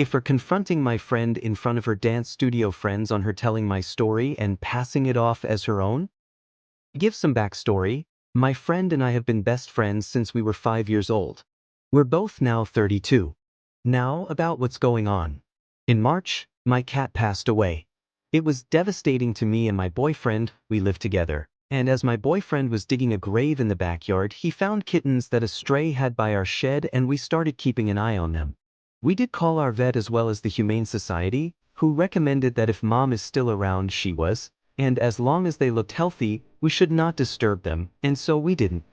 for confronting my friend in front of her dance studio friends on her telling my story and passing it off as her own? To give some backstory, my friend and I have been best friends since we were 5 years old. We're both now 32. Now, about what's going on. In March, my cat passed away. It was devastating to me and my boyfriend. We lived together. And as my boyfriend was digging a grave in the backyard, he found kittens that a stray had by our shed, and we started keeping an eye on them. We did call our vet as well as the Humane Society, who recommended that if Mom is still around, she was, and as long as they looked healthy, we should not disturb them, and so we didn't.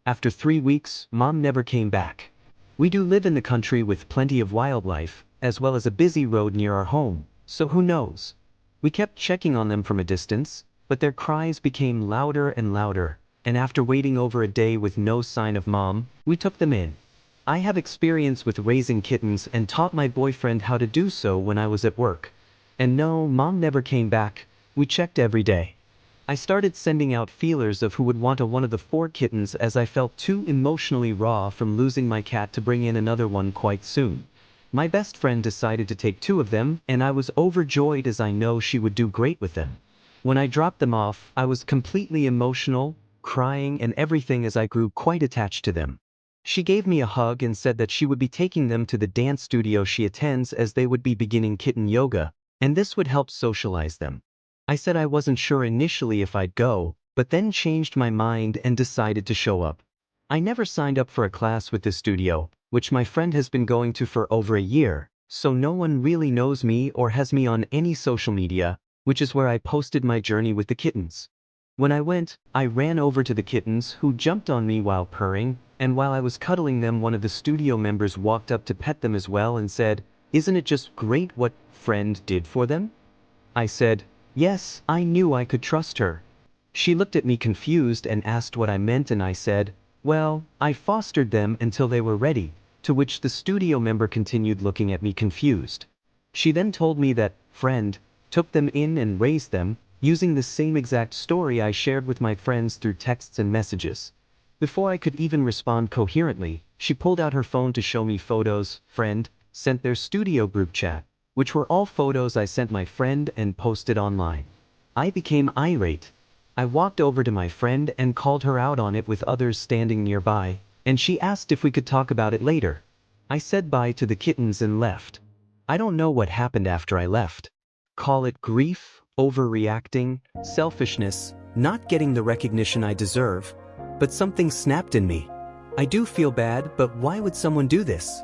After 3 weeks, Mom never came back. We do live in the country with plenty of wildlife, as well as a busy road near our home, so who knows? We kept checking on them from a distance, but their cries became louder and louder, and after waiting over a day with no sign of Mom, we took them in. I have experience with raising kittens and taught my boyfriend how to do so when I was at work. And no, Mom never came back. We checked every day. I started sending out feelers of who would want one of the 4 kittens, as I felt too emotionally raw from losing my cat to bring in another one quite soon. My best friend decided to take 2 of them, and I was overjoyed as I know she would do great with them. When I dropped them off, I was completely emotional, crying and everything as I grew quite attached to them. She gave me a hug and said that she would be taking them to the dance studio she attends, as they would be beginning kitten yoga, and this would help socialize them. I said I wasn't sure initially if I'd go, but then changed my mind and decided to show up. I never signed up for a class with this studio, which my friend has been going to for over a year, so no one really knows me or has me on any social media, which is where I posted my journey with the kittens. When I went, I ran over to the kittens, who jumped on me while purring, and while I was cuddling them, one of the studio members walked up to pet them as well and said, "Isn't it just great what friend did for them?" I said, "Yes, I knew I could trust her." She looked at me confused and asked what I meant, and I said, "Well, I fostered them until they were ready," to which the studio member continued looking at me confused. She then told me that friend took them in and raised them, using the same exact story I shared with my friends through texts and messages. Before I could even respond coherently, she pulled out her phone to show me photos friend sent their studio group chat, which were all photos I sent my friend and posted online. I became irate. I walked over to my friend and called her out on it with others standing nearby, and she asked if we could talk about it later. I said bye to the kittens and left. I don't know what happened after I left. Call it grief, overreacting, selfishness, not getting the recognition I deserve, but something snapped in me. I do feel bad, but why would someone do this?